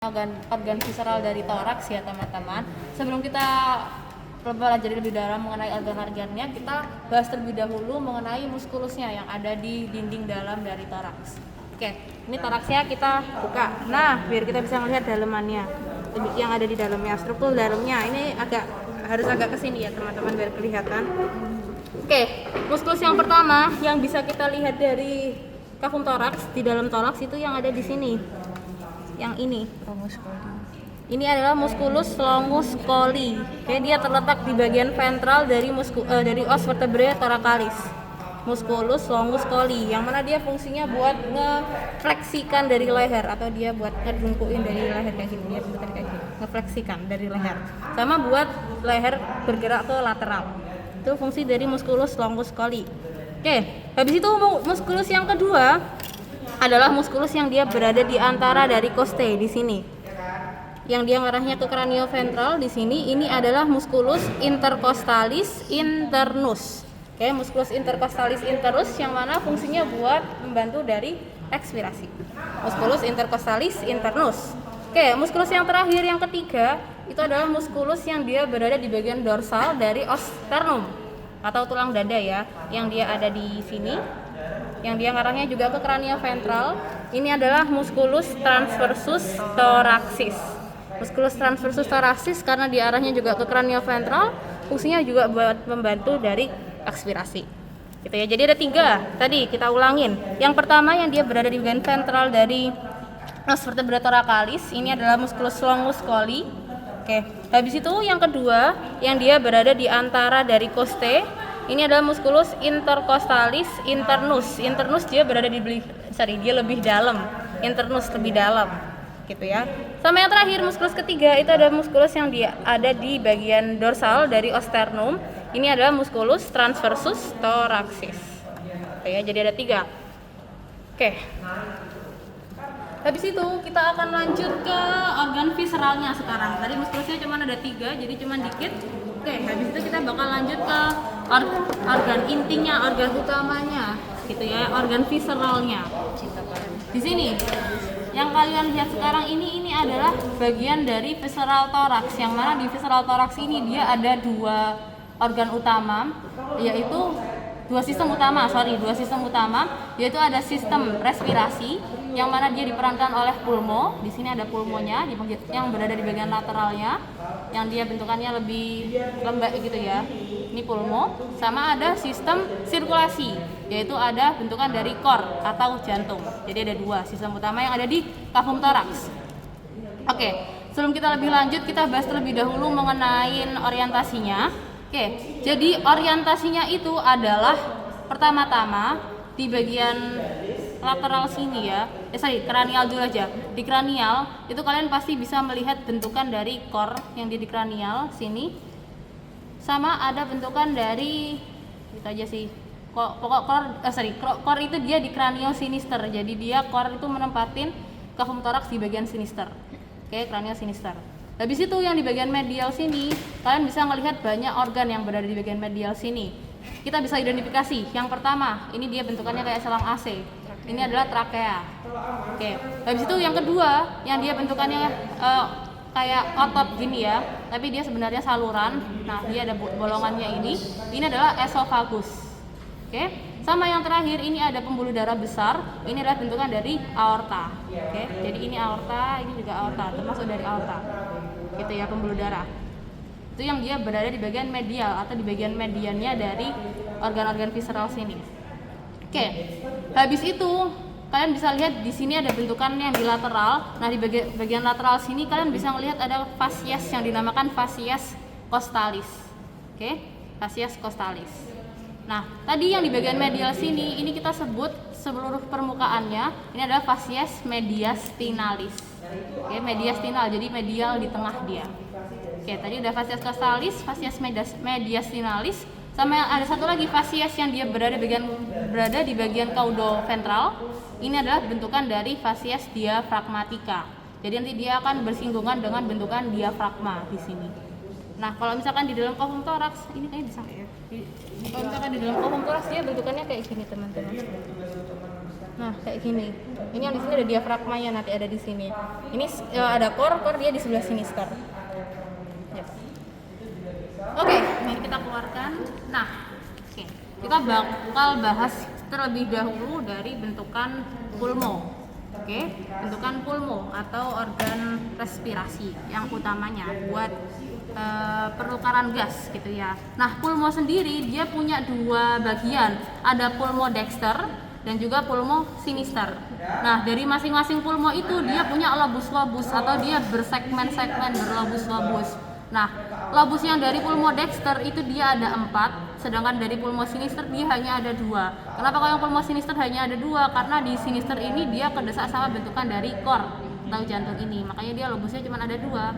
organ visceral dari toraks ya teman-teman. Sebelum kita pelajari lebih dalam mengenai organ-organnya, kita bahas terlebih dahulu mengenai muskulusnya yang ada di dinding dalam dari toraks. Oke, ini toraksnya kita buka. Nah, biar kita bisa melihat dalemannya, yang ada di dalamnya, struktur dalamnya. Ini harus agak kesini ya teman-teman biar kelihatan. Oke, muskulus yang pertama yang bisa kita lihat dari kafum toraks, di dalam toraks itu yang ada di sini. Yang ini. Ini adalah musculus longus colli. Oke, dia terletak di bagian ventral dari os vertebrae thoracalis. Musculus longus colli, yang mana dia fungsinya buat ngefleksikan dari leher, atau dia buat ngedungkuin dari leher kayak gini, dia bentukan kayak gini, ngefleksikan dari leher. Sama buat leher bergerak ke lateral. Itu fungsi dari musculus longus colli. Oke, habis itu musculus yang kedua adalah muskulus yang dia berada di antara dari costae di sini. Yang dia ngarahnya ke cranioventral di sini, ini adalah musculus intercostalis internus. Oke, musculus intercostalis internus yang mana fungsinya buat membantu dari ekspirasi. Musculus intercostalis internus. Oke, musculus yang terakhir yang ketiga itu adalah musculus yang dia berada di bagian dorsal dari os sternum atau tulang dada ya, yang dia ada di sini. Yang dia ngarahnya juga ke cranioventral. Ini adalah musculus transversus thoracis. Musculus transversus thoracis karena dia arahnya juga ke cranioventral, fungsinya juga buat membantu dari ekspirasi. Gitu ya. Jadi ada 3. Tadi kita ulangin. Yang pertama yang dia berada di bagian ventral dari os vertebrae thoracalis, ini adalah musculus longus colli. Oke. Habis itu yang kedua yang dia berada di antara dari costae, ini adalah musculus intercostalis internus. Internus dia berada dia lebih dalam. Internus lebih dalam, gitu ya. Sama yang terakhir musculus ketiga itu ada musculus yang dia ada di bagian dorsal dari os sternum. Ini adalah musculus transversus thoracis. Oke ya, jadi ada 3. Oke. Habis itu kita akan lanjut ke organ visceralnya sekarang. Tadi muskulusnya cuma ada 3, jadi cuma dikit. Oke, habis itu kita bakal lanjut ke organ intinya, organ utamanya, gitu ya, organ visceralnya. Di sini, yang kalian lihat sekarang ini adalah bagian dari visceral thorax, yang mana di visceral thorax ini dia ada 2 organ utama, yaitu dua sistem utama, yaitu ada sistem respirasi, yang mana dia diperankan oleh pulmo. Di sini ada pulmonya, yang berada di bagian lateralnya, yang dia bentukannya lebih lembek gitu ya. Ini pulmo. Sama ada sistem sirkulasi, yaitu ada bentukan dari cor atau jantung. Jadi ada 2 sistem utama yang ada di kafum toraks. Oke, sebelum kita lebih lanjut, kita bahas terlebih dahulu mengenai orientasinya. Oke, jadi orientasinya itu adalah pertama-tama di bagian lateral sini ya. Kranial dulu aja. Di kranial itu kalian pasti bisa melihat bentukan dari core yang di kranial sini. Sama ada bentukan dari itu aja sih. Core itu dia di cranial sinister. Jadi dia core itu menempatin kafum toraks di bagian sinister. Oke, cranial sinister. Habis itu yang di bagian medial sini, kalian bisa melihat banyak organ yang berada di bagian medial sini. Kita bisa identifikasi. Yang pertama, ini dia bentukannya kayak selang AC. Ini adalah trakea. Oke. Habis itu yang kedua, yang dia bentukannya kayak otot gini ya, tapi dia sebenarnya saluran. Nah, dia ada bolongannya ini. Ini adalah esofagus. Oke. Sama yang terakhir, ini ada pembuluh darah besar. Ini adalah bentukan dari aorta. Oke. Jadi ini aorta, ini juga aorta, termasuk dari aorta. Gitu ya, pembuluh darah. Itu yang dia berada di bagian medial atau di bagian mediannya dari organ-organ visceral sini. Oke. Habis itu kalian bisa lihat di sini ada bentukannya yang di lateral. Nah, di bagian lateral sini kalian bisa melihat ada fascias yang dinamakan fascias costalis. Oke, fascias costalis. Nah, tadi yang di bagian medial sini ini kita sebut seluruh permukaannya ini adalah fascias mediastinalis. Oke, mediastinal, jadi medial di tengah dia. Oke, tadi udah fascias costalis, fascias mediastinalis, sama yang ada satu lagi fascias yang dia berada di bagian caudoventral. Ini adalah bentukan dari fascias diafragmatica. Jadi nanti dia akan bersinggungan dengan bentukan diafragma di sini. Nah, kalau misalkan di dalam kafum toraks, ini kayaknya bisa ya. Kalau misalkan di dalam kafum toraks dia bentukannya kayak gini, teman-teman. Nah, kayak gini. Ini yang di sini ada diafragmanya, nanti ada di sini. Ini ada core dia di sebelah sinister. Ya. Oke, mari kita keluarkan. Nah, oke. Kita bakal bahas terlebih dahulu dari bentukan pulmo. Oke, bentukan pulmo atau organ respirasi yang utamanya buat penukaran gas gitu ya. Nah, pulmo sendiri dia punya dua bagian. Ada pulmo dexter dan juga pulmo sinister. Nah, dari masing-masing pulmo itu dia punya lobus-lobus atau dia bersegmen-segmen, berlobus-lobus. Nah, lobus yang dari pulmo dexter itu dia ada 4, sedangkan dari pulmo sinister dia hanya ada 2. Kenapa kalau yang pulmo sinister hanya ada 2? Karena di sinister ini dia kedesak sama bentukan dari core atau jantung ini, makanya dia lobusnya cuma ada 2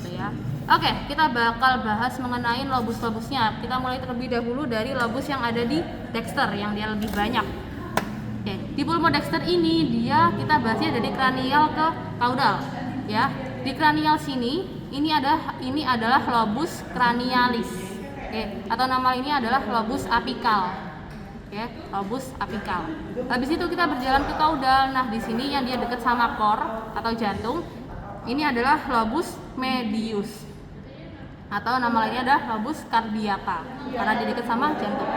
gitu ya. Oke, kita bakal bahas mengenai lobus-lobusnya. Kita mulai terlebih dahulu dari lobus yang ada di dexter yang dia lebih banyak. Oke, di pulmo dexter ini kita bahasnya dari kranial ke kaudal ya. Di kranial sini ini adalah lobus cranialis. Oke, atau nama ini adalah lobus apikal. Oke, lobus apikal. Habis itu kita berjalan ke kaudal. Nah, di sini yang dia dekat sama core atau jantung, ini adalah lobus medius. Atau nama lainnya adalah lobus cardiaca karena dia dekat sama jantung.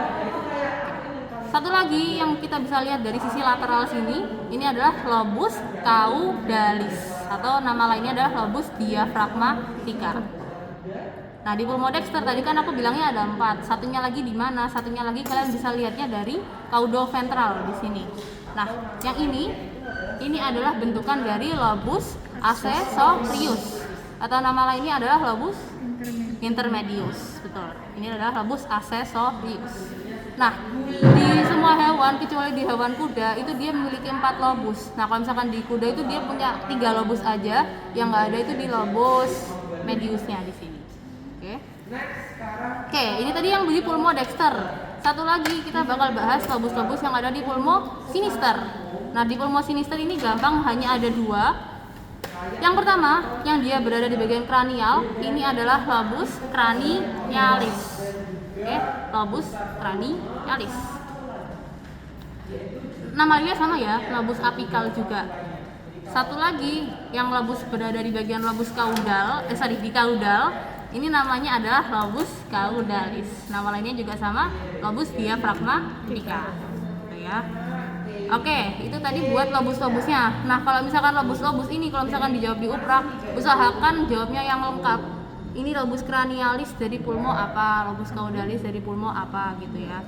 Satu lagi yang kita bisa lihat dari sisi lateral sini, ini adalah lobus caudalis atau nama lainnya adalah lobus diaphragmatica. Nah, di pulmo dexter tadi kan aku bilangnya ada 4. Satunya lagi di mana? Satunya lagi kalian bisa lihatnya dari caudoventral di sini. Nah, yang ini adalah bentukan dari lobus accessorius atau nama lainnya adalah lobus intermedius. Betul. Ini adalah lobus accessorius. Nah, di semua hewan kecuali di hewan kuda itu dia memiliki 4 lobus. Nah, kalau misalkan di kuda itu dia punya 3 lobus aja, yang nggak ada itu di lobus mediusnya di sini. Oke, ini tadi yang di pulmo dexter. Satu lagi kita bakal bahas lobus-lobus yang ada di pulmo sinister. Nah, di pulmo sinister ini gampang, hanya ada 2. Yang pertama, yang dia berada di bagian kranial, ini adalah lobus cranialis. Oke, lobus cranialis. Namanya sama ya, lobus apikal juga. Satu lagi yang lobus berada di bagian lobus kaudal, di kaudal, ini namanya adalah lobus caudalis. Nama lainnya juga sama, lobus diaphragmatica. Ya. Oke, itu tadi buat lobus-lobusnya. Nah, kalau misalkan lobus-lobus ini, kalau misalkan dijawab di uprak, usahakan jawabnya yang lengkap. Ini lobus cranialis dari pulmo apa, lobus caudalis dari pulmo apa gitu ya.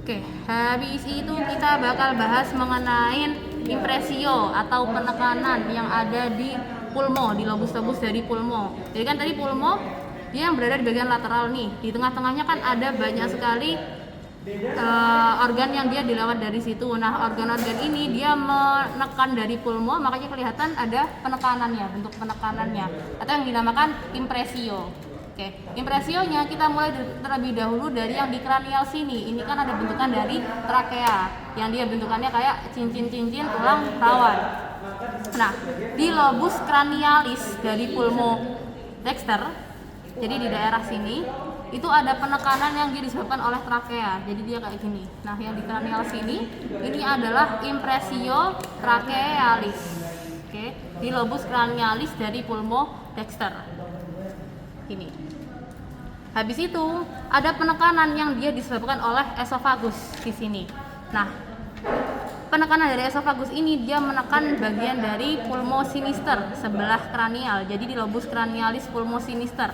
Oke, habis itu kita bakal bahas mengenai impresio atau penekanan yang ada di pulmo, di lobus-lobus dari pulmo. Jadi kan tadi pulmo dia yang berada di bagian lateral nih. Di tengah-tengahnya kan ada banyak sekali organ yang dia dilewat dari situ. Nah, organ-organ ini dia menekan dari pulmo, makanya kelihatan ada penekanannya, bentuk penekanannya, atau yang dinamakan impresio. Oke, impresionya kita mulai terlebih dahulu dari yang di kranial sini. Ini kan ada bentukan dari trakea, yang dia bentukannya kayak cincin-cincin tulang rawan. Nah, di lobus cranialis dari pulmo dexter, jadi di daerah sini itu ada penekanan yang disebabkan oleh trakea, jadi dia kayak gini. Nah, yang di kranial sini ini adalah impresio trakealis. Oke, di lobus cranialis dari pulmo dexter ini. Habis itu ada penekanan yang dia disebabkan oleh esofagus di sini. Nah, penekanan dari esofagus ini dia menekan bagian dari pulmo sinister sebelah kranial, jadi di lobus cranialis pulmo sinister.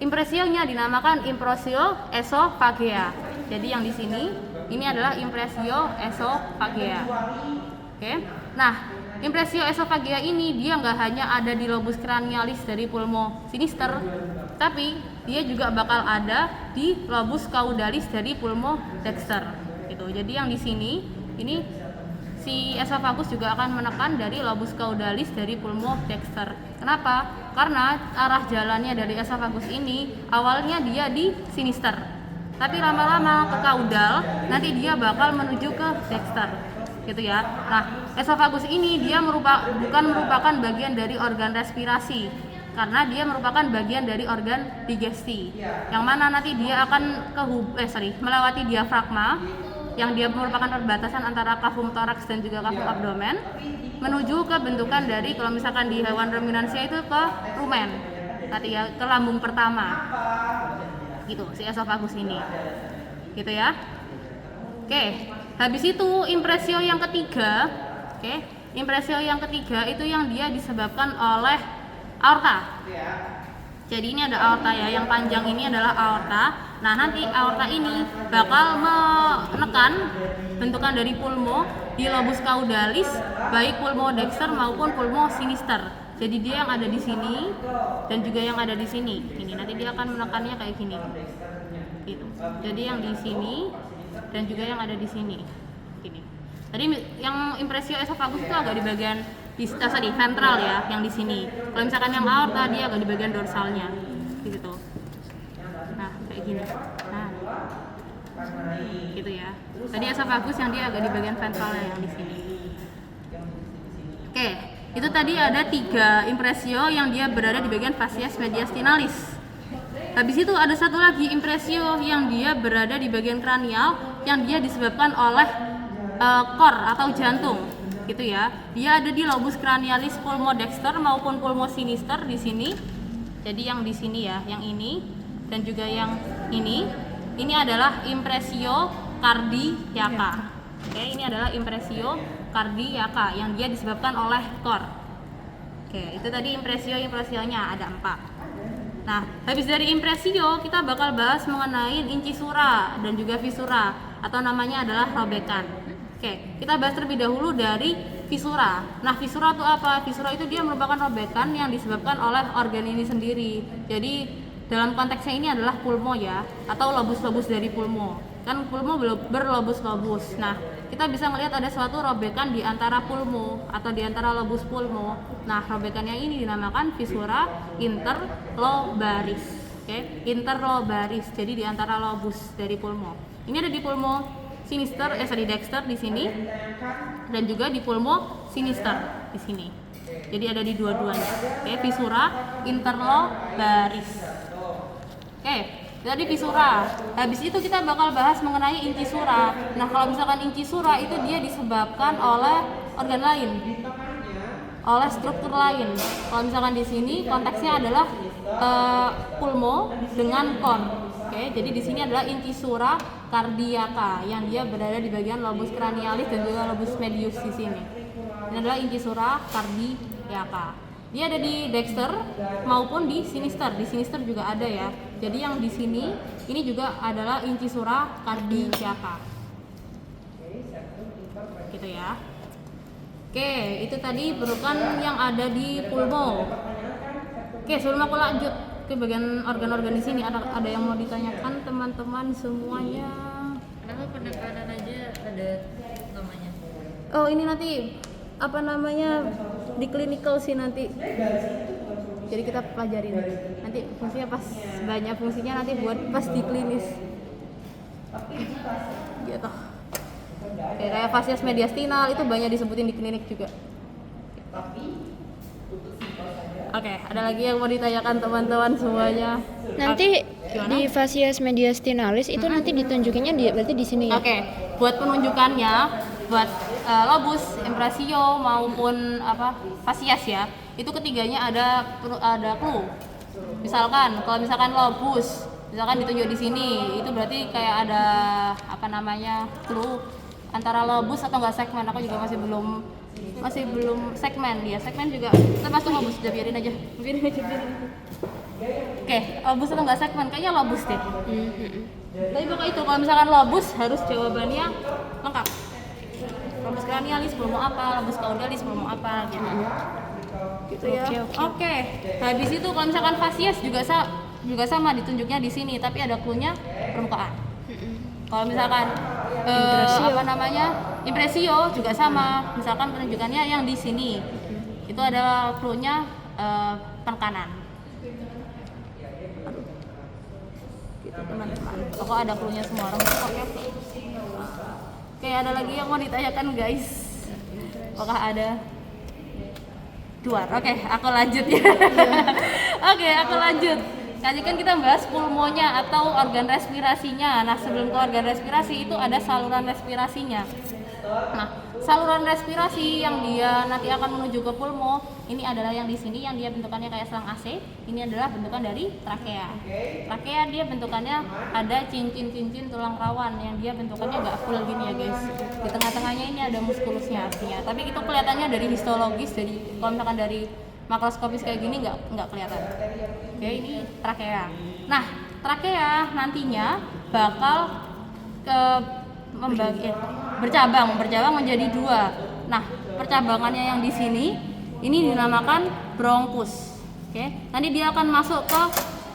Impresionya dinamakan impresio esophageal. Jadi yang di sini ini adalah impresio esophageal. Oke. Nah, impresio esophageal ini dia nggak hanya ada di lobus cranialis dari pulmo sinister, tapi dia juga bakal ada di lobus caudalis dari pulmo dexter. Gitu. Jadi yang di sini ini si esophagus juga akan menekan dari lobus caudalis dari pulmo dexter. Kenapa? Karena arah jalannya dari esophagus ini awalnya dia di sinister, tapi lama-lama ke kaudal, nanti dia bakal menuju ke dexter, gitu ya. Nah, esophagus ini dia bukan merupakan bagian dari organ respirasi, karena dia merupakan bagian dari organ digesti, yang mana nanti dia akan melewati diafragma. yang dia merupakan perbatasan antara kafum toraks dan juga kafum abdomen menuju ke bentukan dari, kalau misalkan di hewan ruminansia itu ke rumen, tadi ya, ke lambung pertama gitu, si esofagus ini gitu ya. Oke, habis itu impresio yang ketiga, impresio yang ketiga itu yang dia disebabkan oleh aorta. Jadi ini ada aorta ya, yang panjang ini adalah aorta. Nah, nanti aorta ini bakal menekan bentukan dari pulmo di lobus caudalis, baik pulmo dexter maupun pulmo sinister. Jadi dia yang ada di sini dan juga yang ada di sini. Ini nanti dia akan menekannya kayak gini. Gitu. Jadi yang di sini dan juga yang ada di sini. Gini. Tadi yang impresio esofagus itu agak di bagian ventral ya, yang di sini. Kalau misalkan yang aorta dia agak di bagian dorsalnya, gitu. Nah, kayak gini. Nah, gitu ya. Tadi esofagus yang dia agak di bagian ventralnya yang di sini. Oke, itu tadi ada 3 impresio yang dia berada di bagian fascias mediastinalis. Habis itu ada satu lagi impresio yang dia berada di bagian kranial yang dia disebabkan oleh kor atau jantung, gitu ya. Dia ada di lobus cranialis pulmo dexter maupun pulmo sinister di sini. Jadi yang di sini ya, yang ini dan juga yang ini adalah impresio cardiaca. Oke, ini adalah impresio cardiaca yang dia disebabkan oleh kor. Oke, itu tadi impresionya ada 4. Nah, habis dari impresio kita bakal bahas mengenai incisura dan juga visura, atau namanya adalah robekan. Oke, kita bahas terlebih dahulu dari visura. Nah, visura itu apa? Visura itu dia merupakan robekan yang disebabkan oleh organ ini sendiri. Jadi dalam konteksnya ini adalah pulmo ya, atau lobus-lobus dari pulmo. Kan pulmo berlobus-lobus. Nah, kita bisa melihat ada suatu robekan di antara pulmo atau di antara lobus pulmo. Nah, robekan yang ini dinamakan visura interlobaris. Oke, interlobaris. Jadi di antara lobus dari pulmo. Ini ada di pulmo sinister, di dexter di sini, dan juga di pulmo sinister di sini. Jadi ada di dua-duanya. Oke, visura interlobaris. Oke, jadi visura. Habis itu kita bakal bahas mengenai incisura. Nah, kalau misalkan incisura itu dia disebabkan oleh organ lain, oleh struktur lain. Kalau misalkan di sini konteksnya adalah pulmo dengan kor. Oke, jadi di sini adalah incisura cardiaca yang dia berada di bagian lobus cranialis dan juga lobus medius di sini. Ini adalah incisura cardiaca. Dia ada di dexter maupun di sinister. Di sinister juga ada ya. Jadi yang di sini ini juga adalah incisura cardiaca. Gitu ya. Oke, itu tadi merupakan yang ada di pulmo. Oke, sebelum aku lanjut ke bagian organ-organ di sini, ada yang mau ditanyakan teman-teman semuanya? Kenapa penekanan aja ada namanya? Oh, ini nanti apa namanya di clinical sih nanti. Jadi kita pelajarin. Nanti fungsinya pas banyak fungsinya nanti buat pas di klinis. Gitu. Kayak fascias mediastinal itu banyak disebutin di klinik juga. Oke, ada lagi yang mau ditanyakan teman-teman semuanya? Nanti Gimana? di fascias mediastinalis itu nanti ditunjukinnya berarti di sini ya? Oke, buat penunjukannya, buat lobus, impresio maupun fascias ya, itu ketiganya ada clue. Misalkan, kalau misalkan lobus, misalkan ditunjuk di sini, itu berarti kayak ada clue antara lobus atau enggak segmen. Aku juga masih belum segmen dia. Segmen juga termasuk lobus, udah biarin aja. Oke, lobus atau enggak segmen, kayaknya lobus deh. Tapi pokoknya itu, kalau misalkan lobus harus jawabannya lengkap. Lobus cranialis belum mau apa, lobus caudalis belum mau apa gitu. Gitu ya. Oke. Habis itu kalau misalkan fascias juga sama ditunjuknya di sini, tapi ada clue-nya permukaan. Kalau misalkan impresio juga sama, misalkan penunjukannya yang di sini. Itu adalah clue-nya penekanan. Gitu teman-teman. Pokoknya ada clue-nya semua orang. Oke, ada lagi yang mau ditanyakan guys? Apakah ada? Oke, aku lanjut ya. Oke, aku lanjut. Tadi kan kita bahas pulmonya atau organ respirasinya. Nah, sebelum ke organ respirasi itu ada saluran respirasinya. Nah, saluran respirasi yang dia nanti akan menuju ke pulmo, ini adalah yang di sini yang dia bentukannya kayak selang AC. Ini adalah bentukan dari trakea. Trakea dia bentukannya ada cincin-cincin tulang rawan yang dia bentukannya nggak full gini ya guys. Di tengah-tengahnya ini ada muskulusnya artinya. Tapi itu kelihatannya dari histologis, dari kalau misalkan dari makroskopis kayak gini nggak kelihatan. Oke, ini trakea. Nah, trakea nantinya bakal bercabang menjadi dua. Nah, percabangannya yang di sini ini dinamakan bronkus. Oke, nanti dia akan masuk ke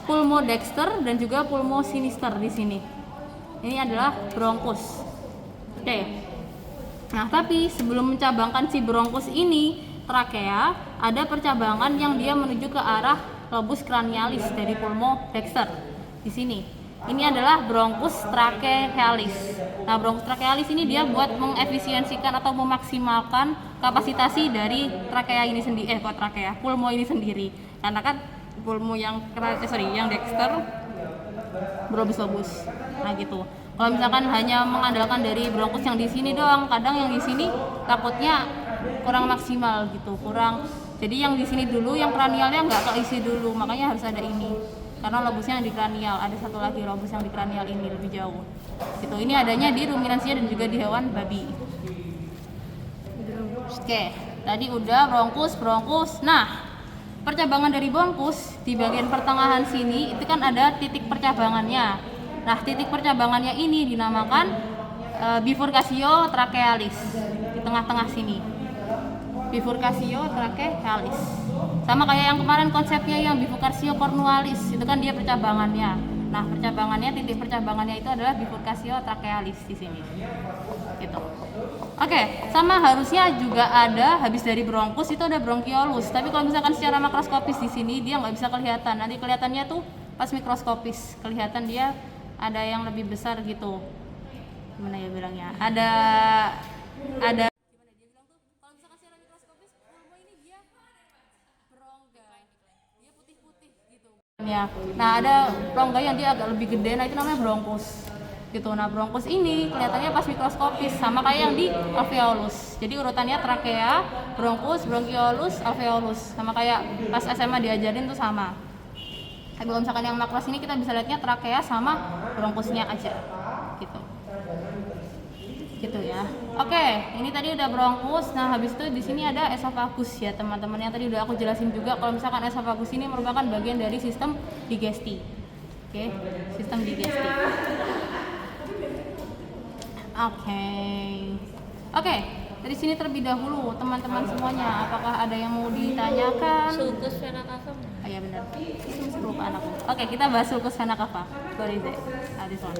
pulmodexter dan juga pulmosinister di sini. Ini adalah bronkus. Oke. Nah, tapi sebelum mencabangkan si bronkus ini, trakea, ada percabangan yang dia menuju ke arah lobus cranialis dari pulmodexter di sini. Ini adalah bronkus trachealis. Nah, bronkus trachealis ini dia buat mengefisiensikan atau memaksimalkan kapasitasi dari trakea ini sendiri, pulmo ini sendiri. Karena kan pulmo yang dexter berlobus lobus. Nah, gitu. Kalau misalkan hanya mengandalkan dari bronkus yang di sini doang, kadang yang di sini takutnya kurang maksimal gitu, kurang. Jadi yang di sini dulu, yang kranialnya nggak keisi dulu, makanya harus ada ini. Karena lobusnya yang di kranial, ada satu lagi lobus yang di kranial ini lebih jauh. Gitu. Ini adanya di ruminansia dan juga di hewan babi. Oke, tadi udah bronkus. Nah, percabangan dari bronkus di bagian pertengahan sini itu kan ada titik percabangannya. Nah, titik percabangannya ini dinamakan bifurcatio trachealis di tengah-tengah sini. Bifurcatio trachealis. Sama kayak yang kemarin konsepnya yang bifurcatio cornualis, itu kan dia percabangannya. Nah, titik percabangannya itu adalah bifurcatio trachealis di sini. Gitu. Oke, sama harusnya juga ada habis dari bronkus itu ada bronchiolus. Tapi kalau misalkan secara makroskopis di sini dia nggak bisa kelihatan. Nanti kelihatannya tuh pas mikroskopis kelihatan dia ada yang lebih besar gitu. Gimana ya bilangnya? Ada gimana dia bilang tuh kalau misalkan secara mikroskopis pulmo ini dia rongga. Dia putih-putih gitu. Ya. Nah, ada rongga yang dia agak lebih gede, nah itu namanya bronkus. Gitu. Nah, bronkus ini kelihatannya pas mikroskopis sama kayak yang di alveolus. Jadi urutannya trakea, bronkus, bronchiolus, alveolus. Sama kayak pas SMA diajarin tuh sama. Tapi kalau misalkan yang makros ini kita bisa lihatnya trakea sama bronkusnya aja. Gitu. Gitu ya. Oke, ini tadi udah bronkus. Nah, habis itu di sini ada esofagus ya, teman-teman. Yang tadi udah aku jelasin juga kalau misalkan esofagus ini merupakan bagian dari sistem digesti. Oke, sistem digesti. Oke, dari sini terlebih dahulu teman-teman semuanya, apakah ada yang mau ditanyakan? Sulcus vena cava. Oh iya benar. Masih lupa anakku. Oke, kita bahas sulcus vena cava. Sorry deh. This one.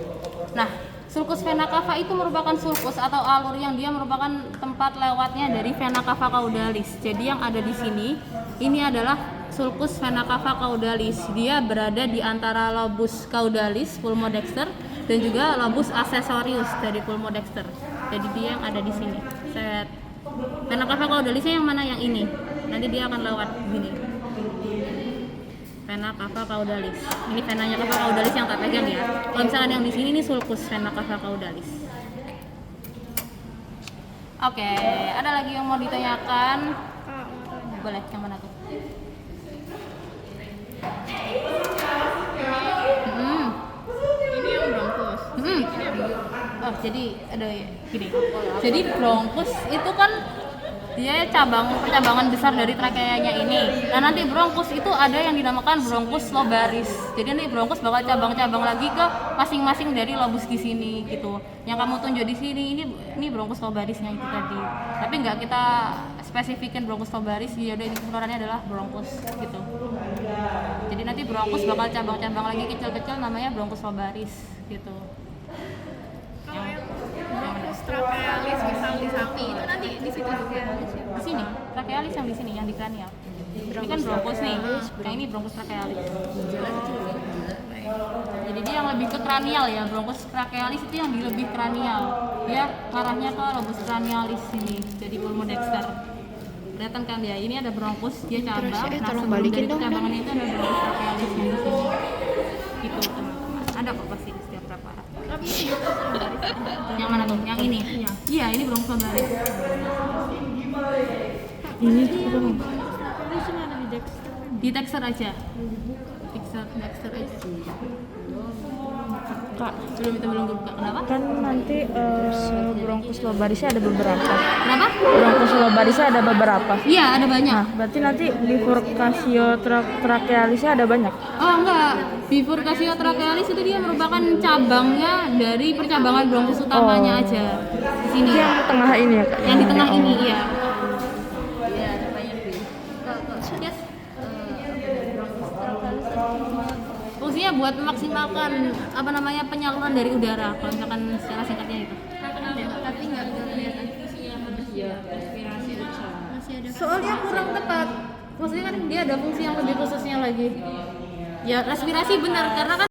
Nah, sulcus vena cava itu merupakan sulcus atau alur yang dia merupakan tempat lewatnya dari vena cava caudalis. Jadi yang ada di sini ini adalah sulcus vena cava caudalis. Dia berada di antara lobus caudalis pulmodexter dan juga lobus accessorius dari pulmodexter. Jadi dia yang ada di sini. Set. Vena cava caudalisnya yang mana? Yang ini. Nanti dia akan lewat gini. Vena cava caudalis. Ini venanya cava caudalis yang tak pegang ya. Kalau misalkan yang di sini ini sulcus vena cava caudalis. Oke, ada lagi yang mau ditanyakan? Boleh, yang mana tuh? Ini yang bronkus. Oh, jadi ada gini. Jadi bronkus itu kan dia percabangan besar dari trakeanya ini. Nah, nanti bronkus itu ada yang dinamakan bronkus lobaris. Jadi nanti bronkus bakal cabang-cabang lagi ke masing-masing dari lobus di sini gitu. Yang kamu tunjuk di sini ini bronkus lobarisnya itu tadi. Tapi nggak kita spesifikin bronkus lobaris, ya udah ini keluarannya adalah bronkus gitu. Jadi nanti bronkus bakal cabang-cabang lagi kecil-kecil namanya bronkus lobaris gitu. Kalau yang bronkus trachealis misal di sapi itu nanti di situ juga. Di sini, trachealis yang di sini, yang di kranial. Ini kan bronkus nih, yang ini bronkus trachealis. Jadi dia yang lebih ke kranial ya, bronkus trachealis itu yang di lebih kranial. Dia ngarahnya ke lobus cranialis sini, jadi pulmodexter. kelihatan kan ya, ini ada bronkus, dia cabang. Terus, Nah, tolong sebelum balikin dari dong, cabangan itu ada bronkus trachealis di sini. Gitu teman-teman. Ada kok pasti di setiap preparat. Tapi ini bronkus lombaris. Yang mana tuh? Yang ini? Iya, ini bronkus lombaris. Ini apa? Ini cuma ada di Dexter. Di Dexter aja. Dexter aja. Kak, Belum itu belum buka. Kenapa? Kan nanti bronkus lobarisnya ada beberapa. Kenapa? Bronkus lobarisnya ada beberapa. Iya, ada banyak. Nah, berarti nanti bifurkasio trachealisnya ada banyak. Oh enggak, bifurkasio trachealis itu dia merupakan cabangnya dari percabangan bronkus utamanya aja di sini. Itu yang tengah ini ya, Kak? Yang di tengah Oh. ini, iya. Iya, ada banyak sih. Yes. Fungsinya buat memaksimalkan apa namanya penyaluran dari udara, kalau misalkan secara singkatnya itu. Tapi nggak kelihatan fungsinya masih ada. Soalnya kurang tepat. Maksudnya kan dia ada fungsi yang lebih khususnya lagi. Ya respirasi benar karena kan